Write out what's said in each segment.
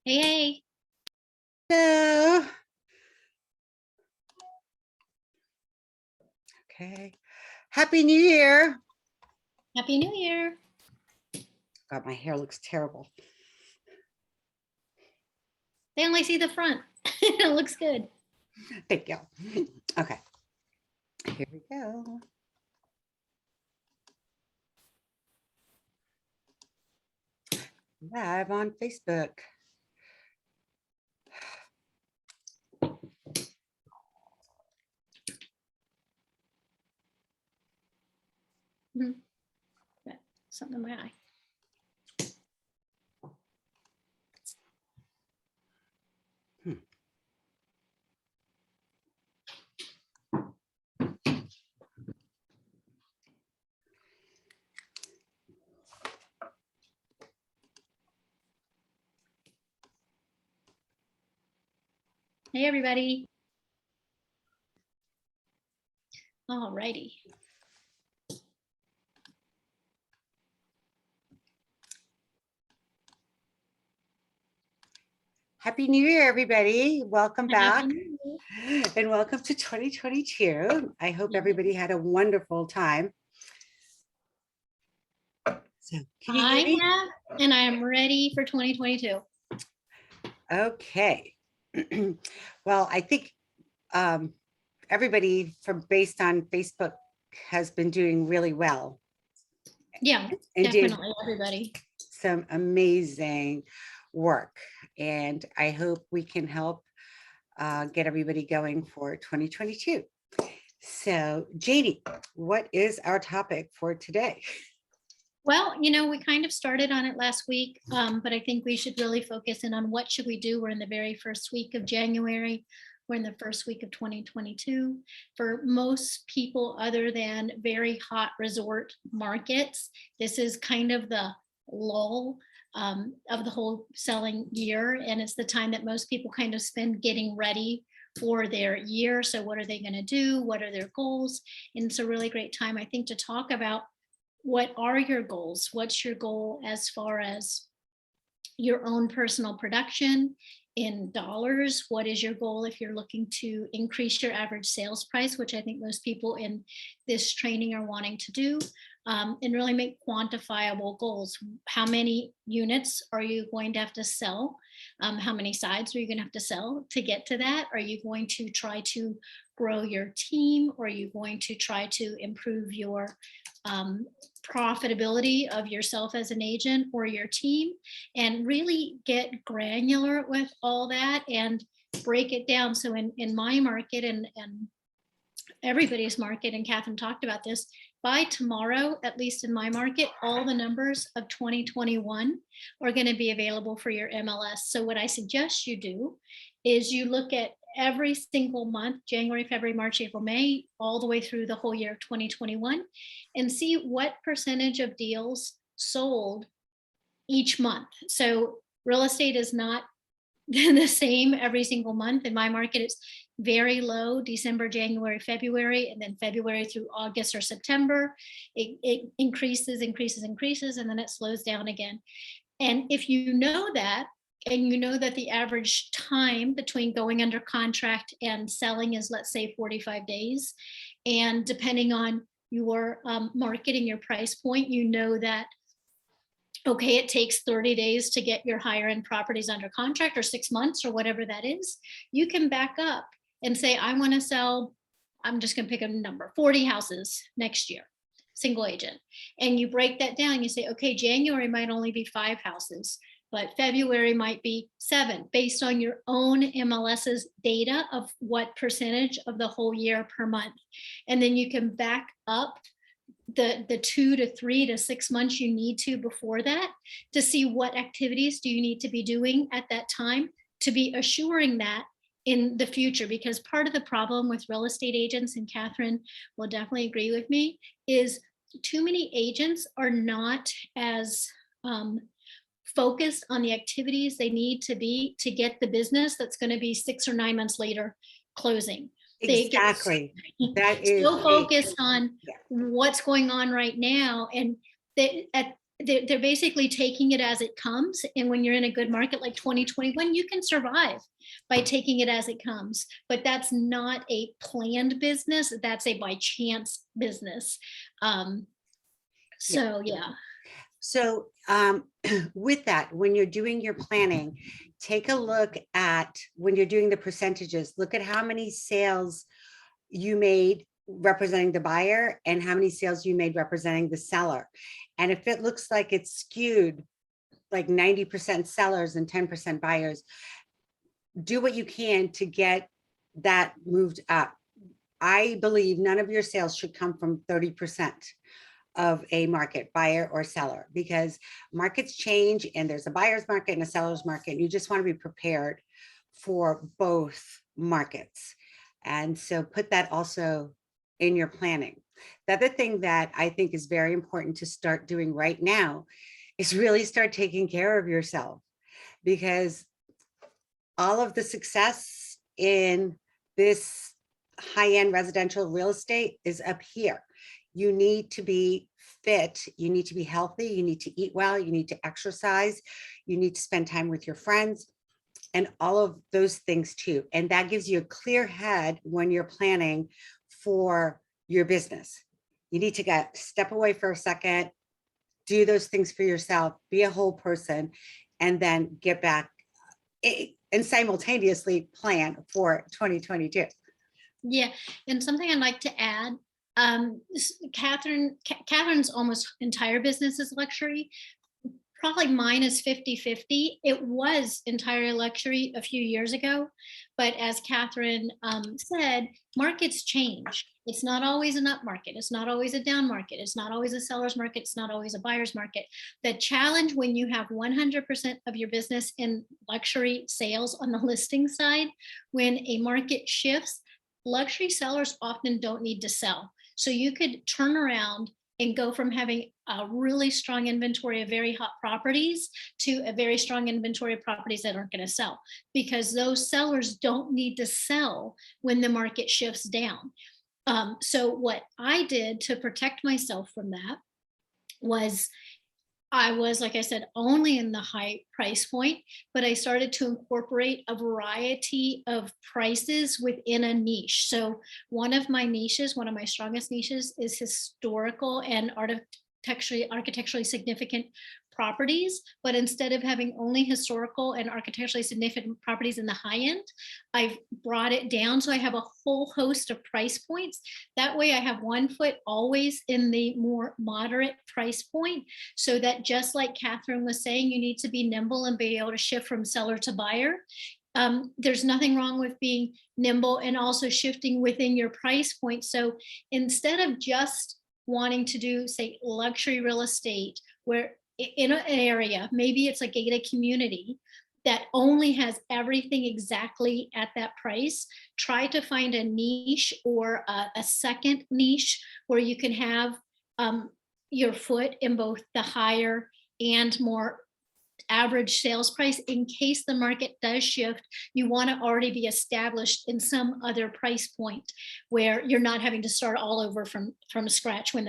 Hey, hey. Hello. Okay. Happy New Year. Happy New Year. God, my hair looks terrible. They only see the front. It looks good. Thank you. Okay. Here we go. Live on Facebook. Something in my eye. Hey, everybody. All righty. Happy New Year, everybody. Welcome back. Happy New Year. And welcome to 2022. I hope everybody had a wonderful time. So, can you hear me? I have, and I am ready for 2022. Okay. Well, I think everybody based on Facebook has been doing really well. Yeah, and definitely everybody. Some amazing work, and I hope we can help get everybody going for 2022. So, Janie, what is our topic for today? Well, we kind of started on it last week, but I think we should really focus in on what should we do. We're in the very first week of January. We're in the first week of 2022. For most people, other than very hot resort markets, this is kind of the lull of the whole selling year. And it's the time that most people kind of spend getting ready for their year. So what are they going to do? What are their goals? And it's a really great time, I think, to talk about what are your goals? What's your goal as far as your own personal production in dollars? What is your goal if you're looking to increase your average sales price, which I think most people in this training are wanting to do, and really make quantifiable goals. How many units are you going to have to sell? How many sides are you going to have to sell to get to that? Are you going to try to grow your team? Or are you going to try to improve your profitability of yourself as an agent or your team, and really get granular with all that and break it down? So in my market and everybody's market, and Catherine talked about this, by tomorrow, at least in my market, all the numbers of 2021 are going to be available for your MLS. So what I suggest you do is you look at every single month, January, February, March, April, May, all the way through the whole year of 2021, and see what percentage of deals sold each month. So real estate is not the same every single month. In my market, it's very low, December, January, February, and then February through August or September. It increases, and then it slows down again. And if you know that, and you know that the average time between going under contract and selling is, let's say, 45 days, and depending on your marketing, your price point, you know that, okay, it takes 30 days to get your higher end properties under contract, or 6 months, or whatever that is, you can back up and say, I want to sell, I'm just going to pick a number, 40 houses next year, single agent. And you break that down. You say, okay, January might only be 5 houses, but February might be 7, based on your own MLS's data of what percentage of the whole year per month. And then you can back up the 2 to 3 to 6 months you need to before that, to see what activities do you need to be doing at that time to be assuring that in the future. Because part of the problem with real estate agents, and Catherine will definitely agree with me, is too many agents are not as focused on the activities they need to be to get the business that's going to be 6 or 9 months later closing. Exactly. That is so focused on what's going on right now, and they're basically taking it as it comes. And when you're in a good market like 2021, you can survive by taking it as it comes. But that's not a planned business. That's a by chance business. So yeah. So with that, when you're doing your planning, take a look at, when you're doing the percentages, look at how many sales you made representing the buyer and how many sales you made representing the seller. And if it looks like it's skewed, like 90% sellers and 10% buyers, do what you can to get that moved up. I believe none of your sales should come from 30% of a market, buyer or seller, because markets change and there's a buyer's market and a seller's market. And you just want to be prepared for both markets. And so put that also in your planning. The other thing that I think is very important to start doing right now is really start taking care of yourself, because all of the success in this high-end residential real estate is up here. You need to be fit, you need to be healthy, you need to eat well, you need to exercise, you need to spend time with your friends, and all of those things too. And that gives you a clear head when you're planning for your business. You need to step away for a second, do those things for yourself, be a whole person, and then get back and simultaneously plan for 2022. Yeah. And something I'd like to add, Catherine's almost entire business is luxury. Probably mine is 50-50. It was entirely luxury a few years ago, but as Catherine said, markets change. It's not always an up market. It's not always a down market. It's not always a seller's market. It's not always a buyer's market. The challenge when you have 100% of your business in luxury sales on the listing side, when a market shifts, luxury sellers often don't need to sell. So you could turn around and go from having a really strong inventory of very hot properties to a very strong inventory of properties that aren't going to sell, because those sellers don't need to sell when the market shifts down. So what I did to protect myself from that was, I was, like I said, only in the high price point, but I started to incorporate a variety of prices within a niche. So one of my niches, one of my strongest niches, is historical and architecturally significant properties. But instead of having only historical and architecturally significant properties in the high end, I've brought it down. So I have a whole host of price points. That way I have one foot always in the more moderate price point, so that, just like Catherine was saying, you need to be nimble and be able to shift from seller to buyer. There's nothing wrong with being nimble and also shifting within your price point. So instead of just wanting to do, say, luxury real estate, where in an area, maybe it's a gated community that only has everything exactly at that price, try to find a niche or a second niche where you can have your foot in both the higher and more average sales price. In case the market does shift, you want to already be established in some other price point where you're not having to start all over from scratch when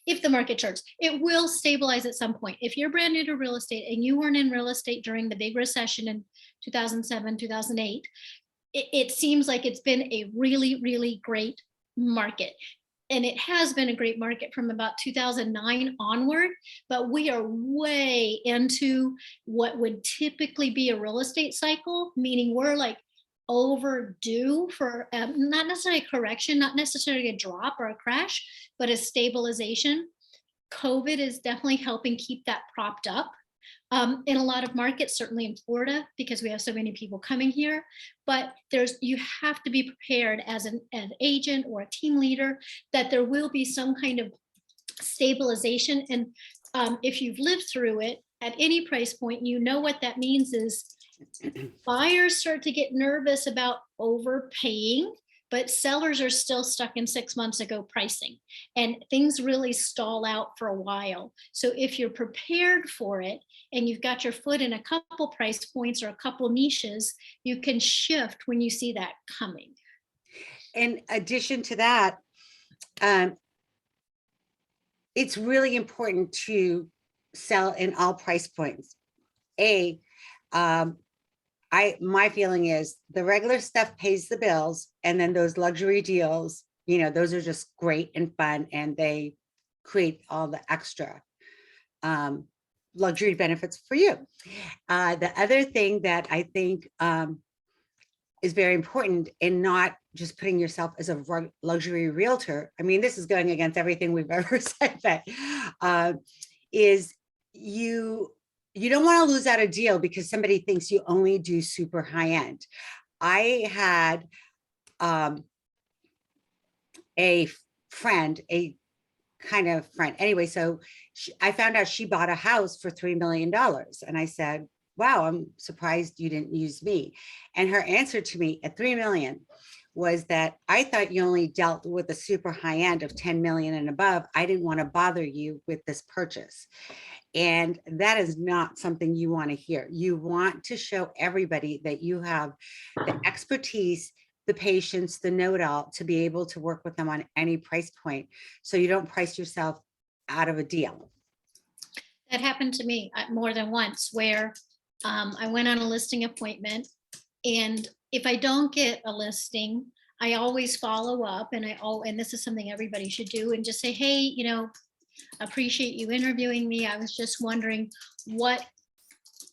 if the market turns. It will stabilize at some point. If you're brand new to real estate and you weren't in real estate during the big recession in 2007, 2008, it seems like it's been a really, really great market. And it has been a great market from about 2009 onward, but we are way into what would typically be a real estate cycle, meaning we're like overdue for not necessarily a correction, not necessarily a drop or a crash, but a stabilization. COVID is definitely helping keep that propped up. In a lot of markets, certainly in Florida, because we have so many people coming here. But you have to be prepared as an agent or a team leader that there will be some kind of stabilization. And if you've lived through it at any price point, you know what that means is buyers start to get nervous about overpaying, but sellers are still stuck in 6 months ago pricing, and things really stall out for a while. So if you're prepared for it and you've got your foot in a couple price points or a couple niches, you can shift when you see that coming. In addition to that, it's really important to sell in all price points. My feeling is the regular stuff pays the bills, and then those luxury deals, those are just great and fun, and they create all the extra luxury benefits for you. The other thing that I think is very important in not just putting yourself as a luxury realtor. I mean, this is going against everything we've ever said, but is you don't want to lose out a deal because somebody thinks you only do super high end. I had a friend, a kind of friend. Anyway, so I found out she bought a house for $3 million. And I said, wow, I'm surprised you didn't use me. And her answer to me at 3 million was that I thought you only dealt with a super high end of 10 million and above. I didn't want to bother you with this purchase. And that is not something you want to hear. You want to show everybody that you have the expertise, the patience, the know-it-all to be able to work with them on any price point. So you don't price yourself out of a deal. That happened to me more than once, where I went on a listing appointment, and if I don't get a listing, I always follow up, and and this is something everybody should do, and just say, hey, appreciate you interviewing me. I was just wondering, what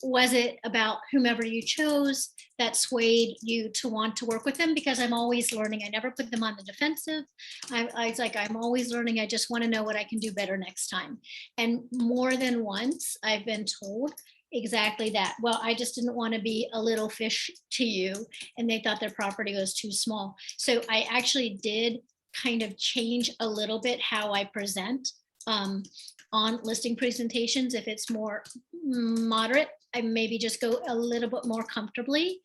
was it about whomever you chose that swayed you to want to work with them? Because I'm always learning. I never put them on the defensive. I was like, I'm always learning. I just want to know what I can do better next time. And more than once, I've been told exactly that. Well, I just didn't want to be a little fish to you, and they thought their property was too small. So I actually did kind of change a little bit how I present on listing presentations. If it's more moderate, I maybe just go a little bit more comfortably.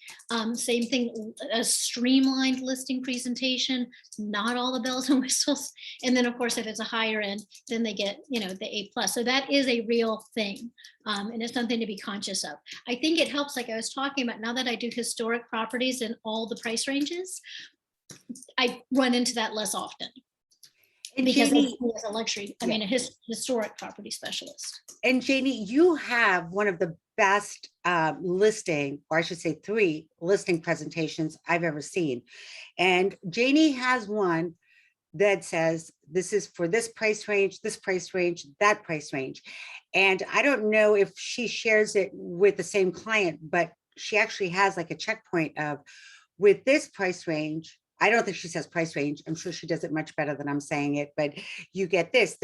Same thing, a streamlined listing presentation, not all the bells and whistles. And then of course, if it's a higher end, then they get, the A+. So that is a real thing. And it's something to be conscious of. I think it helps, like I was talking about, now that I do historic properties in all the price ranges, I run into that less often. And because Janie, as a luxury, I mean, a historic property specialist. And Janie, you have one of the best listing, or I should say 3 listing presentations I've ever seen. And Janie has one that says, this is for this price range, that price range. And I don't know if she shares it with the same client, but she actually has like a checkpoint of, with this price range, I don't think she says price range. I'm sure she does it much better than I'm saying it, but you get this.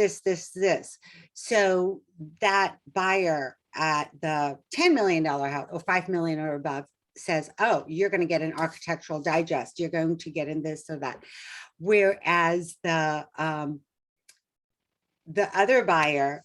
So that buyer at the $10 million house or 5 million or above says, oh, you're going to get an architectural digest. You're going to get in this or that. Whereas the other buyer,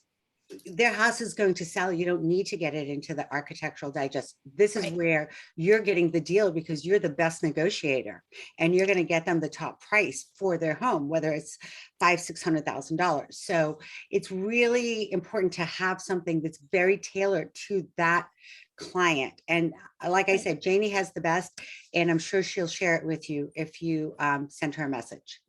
their house is going to sell. You don't need to get it into the architectural digest. This is where you're getting the deal because you're the best negotiator, and you're going to get them the top price for their home, whether it's $500,000-$600,000. So it's really important to have something that's very tailored to that client. And like I said, Janie has the best, and I'm sure she'll share it with you if you send her a message.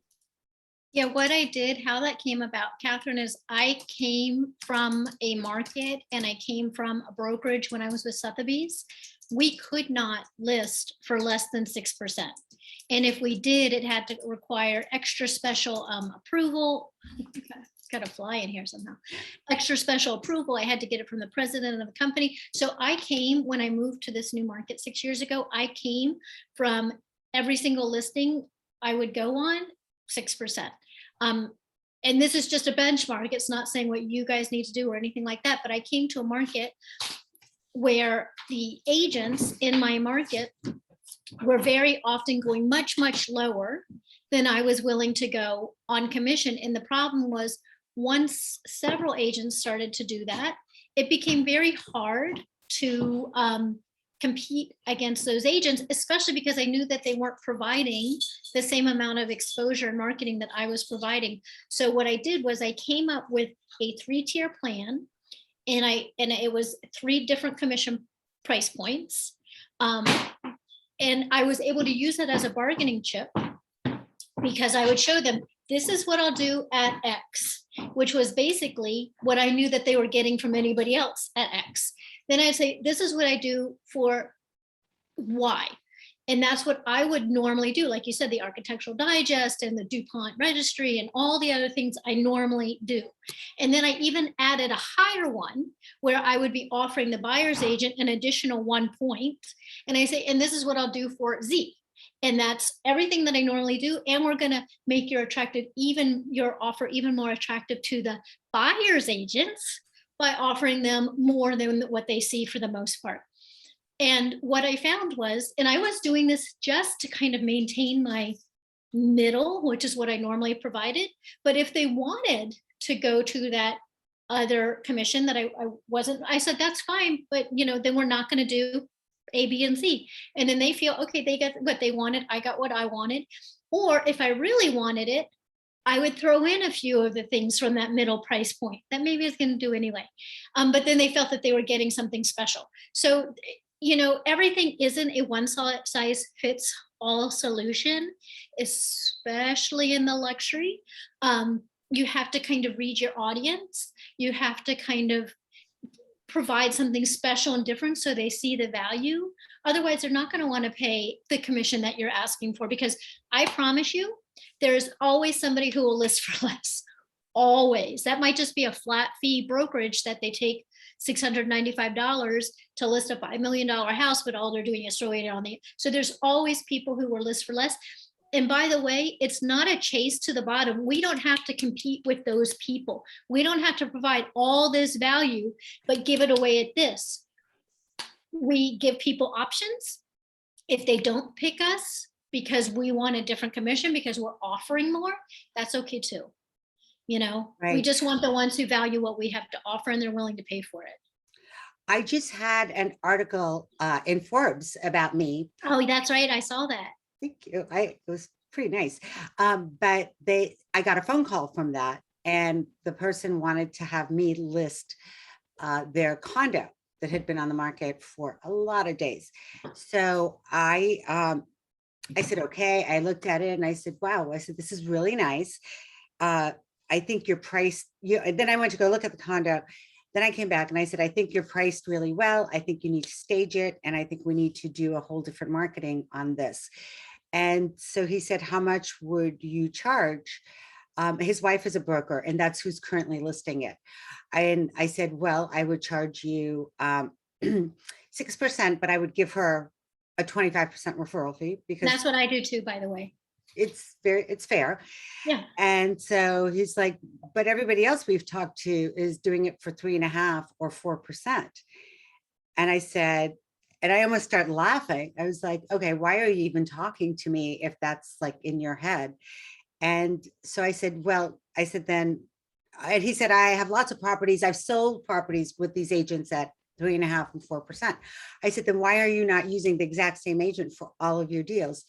Yeah, what I did, how that came about, Catherine, is I came from a market and I came from a brokerage when I was with Sotheby's. We could not list for less than 6%. And if we did, it had to require extra special approval. It's got to fly in here somehow. Extra special approval. I had to get it from the president of the company. So I came, when I moved to this new market 6 years ago, I came from every single listing I would go on, 6%. And this is just a benchmark. It's not saying what you guys need to do or anything like that, but I came to a market where the agents in my market were very often going much, much lower than I was willing to go on commission. And the problem was, once several agents started to do that, it became very hard to compete against those agents, especially because I knew that they weren't providing the same amount of exposure and marketing that I was providing. So what I did was I came up with a 3-tier plan, and it was 3 different commission price points. And I was able to use it as a bargaining chip, because I would show them, this is what I'll do at X. which was basically what I knew that they were getting from anybody else at X. Then I'd say, this is what I do for Y. And that's what I would normally do. Like you said, the Architectural Digest and the DuPont Registry and all the other things I normally do. And then I even added a higher one where I would be offering the buyer's agent an additional 1 point. And I say, and this is what I'll do for Z. And that's everything that I normally do. And we're going to make your offer even more attractive to the buyer's agents by offering them more than what they see for the most part. And what I found was, and I was doing this just to kind of maintain my middle, which is what I normally provided. But if they wanted to go to that other commission that I wasn't, I said, that's fine, but then we're not going to do A, B, and C. And then they feel, okay, they got what they wanted. I got what I wanted. Or if I really wanted it, I would throw in a few of the things from that middle price point that maybe it's going to do anyway. But then they felt that they were getting something special. So, everything isn't a one size fits all solution, especially in the luxury. You have to kind of read your audience. You have to kind of provide something special and different so they see the value. Otherwise, they're not going to want to pay the commission that you're asking for, because I promise you, there's always somebody who will list for less. Always. That might just be a flat fee brokerage that they take $695 to list a $5 million house, but all they're doing is throwing it on the. So there's always people who will list for less. And by the way, it's not a chase to the bottom. We don't have to compete with those people. We don't have to provide all this value, but give it away at this. We give people options. If they don't pick us because we want a different commission because we're offering more, that's okay too. Right. We just want the ones who value what we have to offer and they're willing to pay for it. I just had an article in Forbes about me. Oh, that's right. I saw that. Thank you. It was pretty nice. But I got a phone call from that, and the person wanted to have me list their condo that had been on the market for a lot of days. So I said, okay. I looked at it and I said, wow. I said, this is really nice. I think you're priced. Then I went to go look at the condo. Then I came back and I said, I think you're priced really well. I think you need to stage it. And I think we need to do a whole different marketing on this. And so he said, how much would you charge? His wife is a broker, and that's who's currently listing it. And I said, well, I would charge you 6%, but I would give her a 25% referral fee, because that's what I do too, by the way. It's fair. Yeah. And so he's like, but everybody else we've talked to is doing it for 3.5% or 4%. And I said, and I almost started laughing. I was like, okay, why are you even talking to me if that's like in your head? And so I said, then, and he said, I have lots of properties. I've sold properties with these agents at 3.5% and 4%. I said, then why are you not using the exact same agent for all of your deals?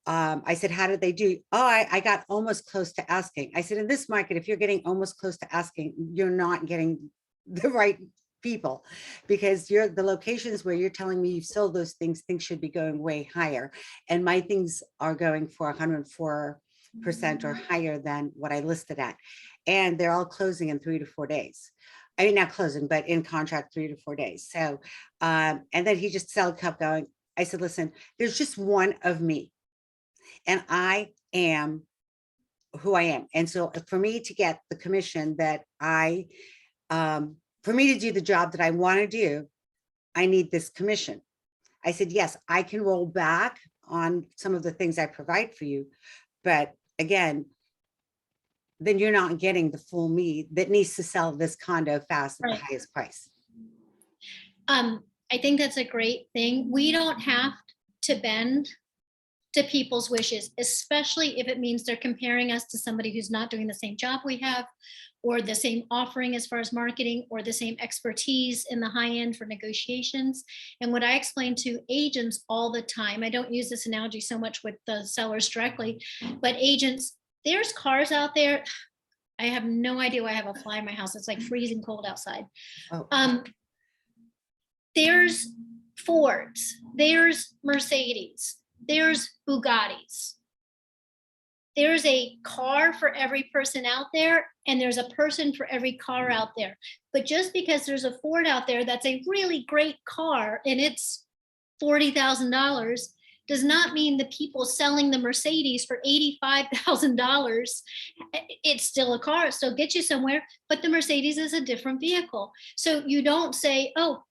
I said, how did they do? Oh, I got almost close to asking. I said, in this market, if you're getting almost close to asking, you're not getting the right people, because the locations where you're telling me you've sold those things should be going way higher. And my things are going for 104% or higher than what I listed at. And they're all closing in 3 to 4 days. I mean, not closing, but in contract 3 to 4 days. So, and then he just kept going. I said, listen, there's just one of me. And I am who I am. And so for me to get the commission that for me to do the job that I want to do, I need this commission. I said, yes, I can roll back on some of the things I provide for you. But again, then you're not getting the full me that needs to sell this condo fast at the highest price. I think that's a great thing. We don't have to bend to people's wishes, especially if it means they're comparing us to somebody who's not doing the same job we have, or the same offering as far as marketing, or the same expertise in the high end for negotiations. And what I explain to agents all the time, I don't use this analogy so much with the sellers directly, but agents, there's cars out there. I have no idea why I have a fly in my house. It's like freezing cold outside. Oh. There's Fords, there's Mercedes, there's Bugattis. there's a car for every person out there, and there's a person for every car out there. But just because there's a Ford out there that's a really great car and it's $40,000 does not mean the people selling the Mercedes for $85,000, it's still a car, it still gets you somewhere, but the Mercedes is a different vehicle. So you don't say, oh,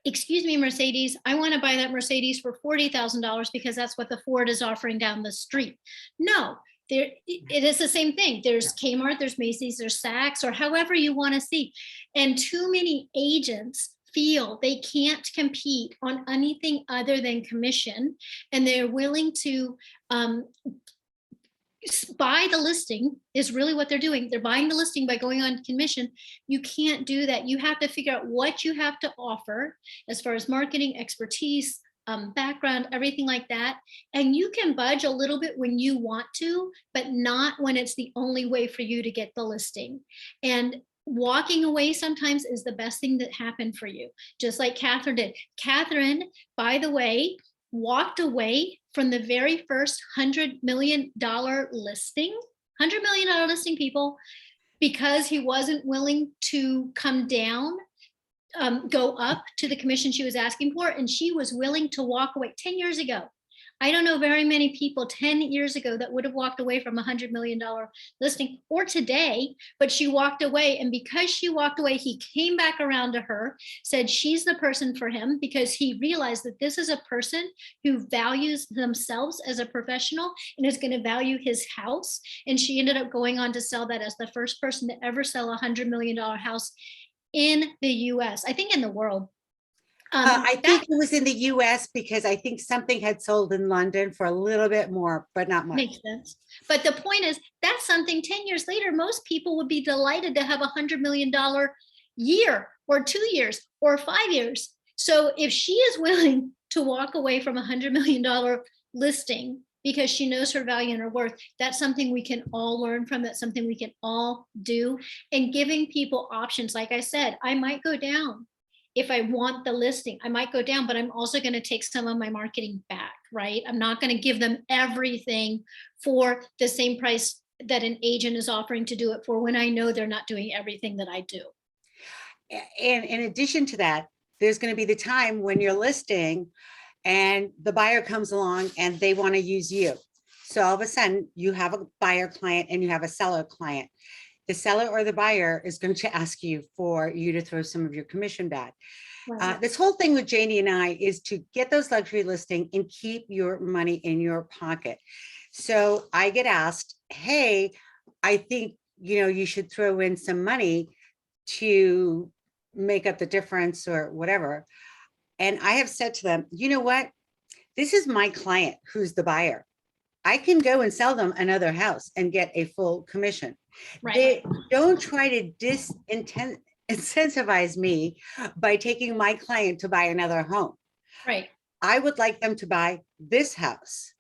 excuse me, Mercedes, I want to buy that Mercedes for $40,000 because that's what the Ford is offering down the street. No, it is the same thing. There's Kmart, there's Macy's, there's Saks, or however you want to see. And too many agents feel they can't compete on anything other than commission, and they're willing to buy the listing is really what they're doing. They're buying the listing by going on commission. You can't do that. You have to figure out what you have to offer as far as marketing, expertise, background, everything like that. And you can budge a little bit when you want to, but not when it's the only way for you to get the listing. And walking away sometimes is the best thing that happened for you, just like Catherine did. Catherine, by the way, walked away from the very first $100 million listing, $100 million listing, people, because he wasn't willing to come down, go up to the commission she was asking for, and she was willing to walk away 10 years ago. I don't know very many people 10 years ago that would have walked away from a $100 million listing, or today, but she walked away. And because she walked away, he came back around to her, said she's the person for him, because he realized that this is a person who values themselves as a professional and is going to value his house. And she ended up going on to sell that as the first person to ever sell a $100 million house in the US, I think in the world. I think it was in the US because I think something had sold in London for a little bit more, but not much. Makes sense. But the point is, that's something 10 years later, most people would be delighted to have $100 million year, or 2 years, or 5 years. So if she is willing to walk away from a $100 million listing because she knows her value and her worth, that's something we can all learn from. That's something we can all do. And giving people options. Like I said, I might go down. If I want the listing, I might go down, but I'm also going to take some of my marketing back, right? I'm not going to give them everything for the same price that an agent is offering to do it for, when I know they're not doing everything that I do. And in addition to that, there's going to be the time when you're listing and the buyer comes along and they want to use you. So all of a sudden you have a buyer client and you have a seller client. The seller or the buyer is going to ask you for you to throw some of your commission back. Right. This whole thing with Janie and I is to get those luxury listings and keep your money in your pocket. So I get asked, hey, I think, you should throw in some money to make up the difference or whatever. And I have said to them, you know what? This is my client who's the buyer. I can go and sell them another house and get a full commission. Right. They don't try to incentivize me by taking my client to buy another home. Right. I would like them to buy this house.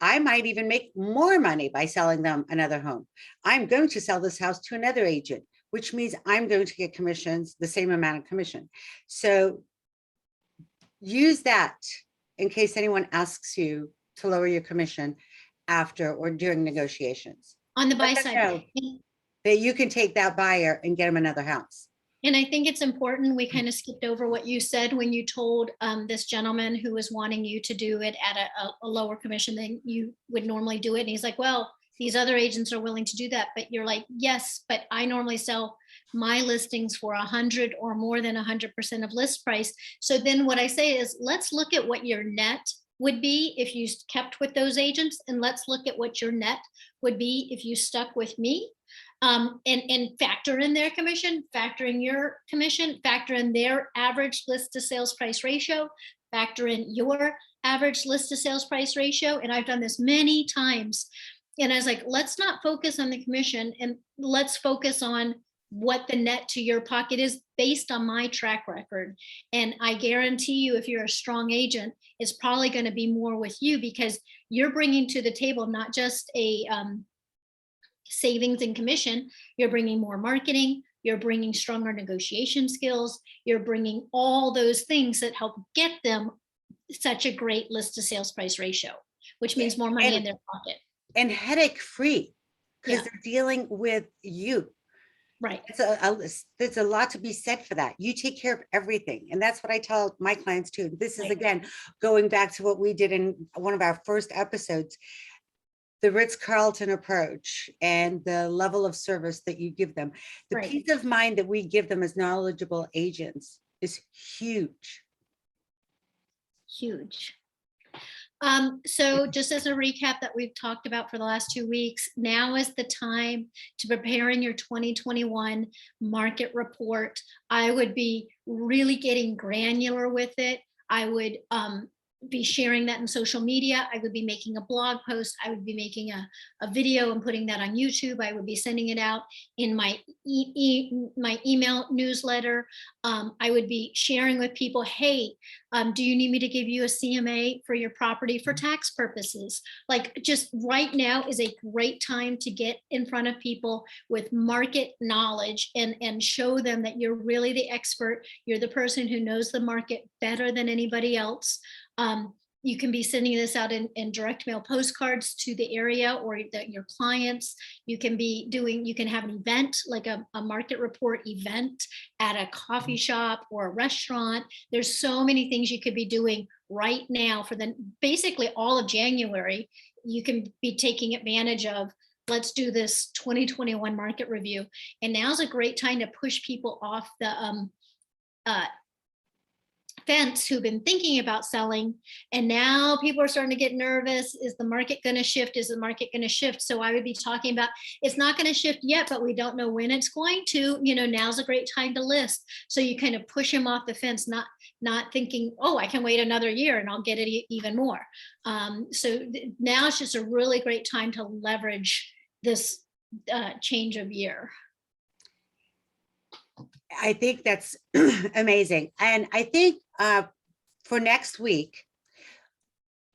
I might even make more money by selling them another home. I'm going to sell this house to another agent, which means I'm going to get commissions, the same amount of commission. So use that in case anyone asks you to lower your commission after or during negotiations. On the buy side. That you can take that buyer and get them another house. And I think it's important, we kind of skipped over what you said when you told this gentleman who was wanting you to do it at a lower commission than you would normally do it. And he's like, well, these other agents are willing to do that. But you're like, yes, but I normally sell my listings for 100 or more than 100% of list price. So then what I say is, let's look at what your net would be if you kept with those agents, and let's look at what your net would be if you stuck with me, and factor in their commission, factor in your commission, factor in their average list to sales price ratio, factor in your average list to sales price ratio. And I've done this many times. And I was like, let's not focus on the commission, and let's focus on what the net to your pocket is based on my track record. And I guarantee you, if you're a strong agent, it's probably going to be more with you, because you're bringing to the table not just a savings and commission, you're bringing more marketing, you're bringing stronger negotiation skills, you're bringing all those things that help get them such a great list to sales price ratio, which means more money in their pocket. and headache free, because Yeah. they're dealing with you. Right. There's a lot to be said for that. You take care of everything. And that's what I tell my clients too. This is, Right. again, going back to what we did in one of our first episodes, the Ritz-Carlton approach and the level of service that you give them. The Right. peace of mind that we give them as knowledgeable agents is huge. Huge. So just as a recap that we've talked about for the last 2 weeks, now is the time to preparing your 2021 market report. I would be really getting granular with it. I would be sharing that in social media. I would be making a blog post. I would be making a video and putting that on YouTube. I would be sending it out in my my email newsletter. I would be sharing with people, hey, do you need me to give you a CMA for your property for tax purposes? Like, just right now is a great time to get in front of people with market knowledge and show them that you're really the expert. You're the person who knows the market better than anybody else. You can be sending this out in direct mail postcards to the area or your clients. You can have an event, like a market report event at a coffee shop or a restaurant. There's so many things you could be doing right now for basically all of January. You can be taking advantage of, let's do this 2021 market review. And now's a great time to push people off the fence who've been thinking about selling, and now people are starting to get nervous. Is the market going to shift? Is the market going to shift? So I would be talking about, it's not going to shift yet, but we don't know when it's going to. Now's a great time to list. So you kind of push them off the fence, not thinking, oh, I can wait another year and I'll get it even more. So now it's just a really great time to leverage this change of year. I think that's amazing. And I think for next week,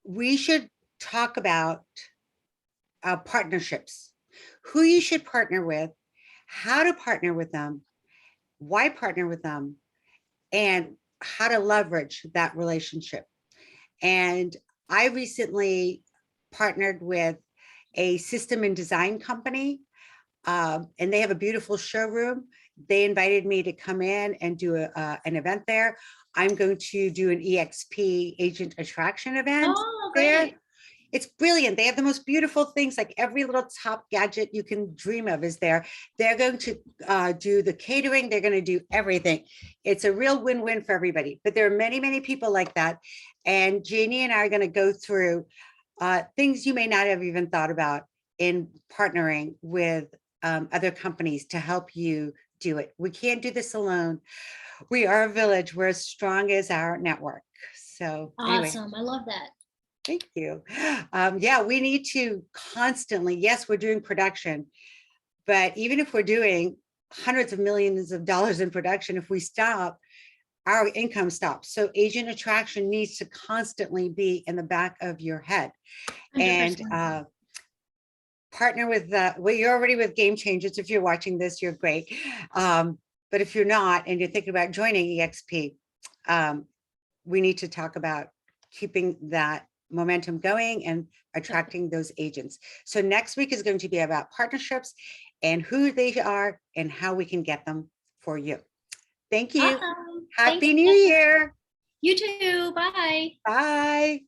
we should talk about partnerships, who you should partner with, how to partner with them, why partner with them, and how to leverage that relationship. And I recently partnered with a system and design company, and they have a beautiful showroom. They invited me to come in and do an event there. I'm going to do an EXP agent attraction event there. Great. It's brilliant. They have the most beautiful things, like every little top gadget you can dream of is there. They're going to do the catering. They're going to do everything. It's a real win-win for everybody. But there are many, many people like that. And Janie and I are going to go through things you may not have even thought about in partnering with other companies to help you do it. We can't do this alone. We are a village. We're as strong as our network. So anyway. Awesome. I love that. Thank you. Yeah, we need to constantly, yes, we're doing production, but even if we're doing hundreds of millions of dollars in production, if we stop, our income stops. So agent attraction needs to constantly be in the back of your head. 100%. And partner with well, you're already with Game Changers. If you're watching this, you're great. But if you're not, and you're thinking about joining EXP, we need to talk about keeping that momentum going and attracting those agents. So next week is going to be about partnerships and who they are and how we can get them for you. Thank you. Awesome. Happy New Year. You too. Bye. Bye.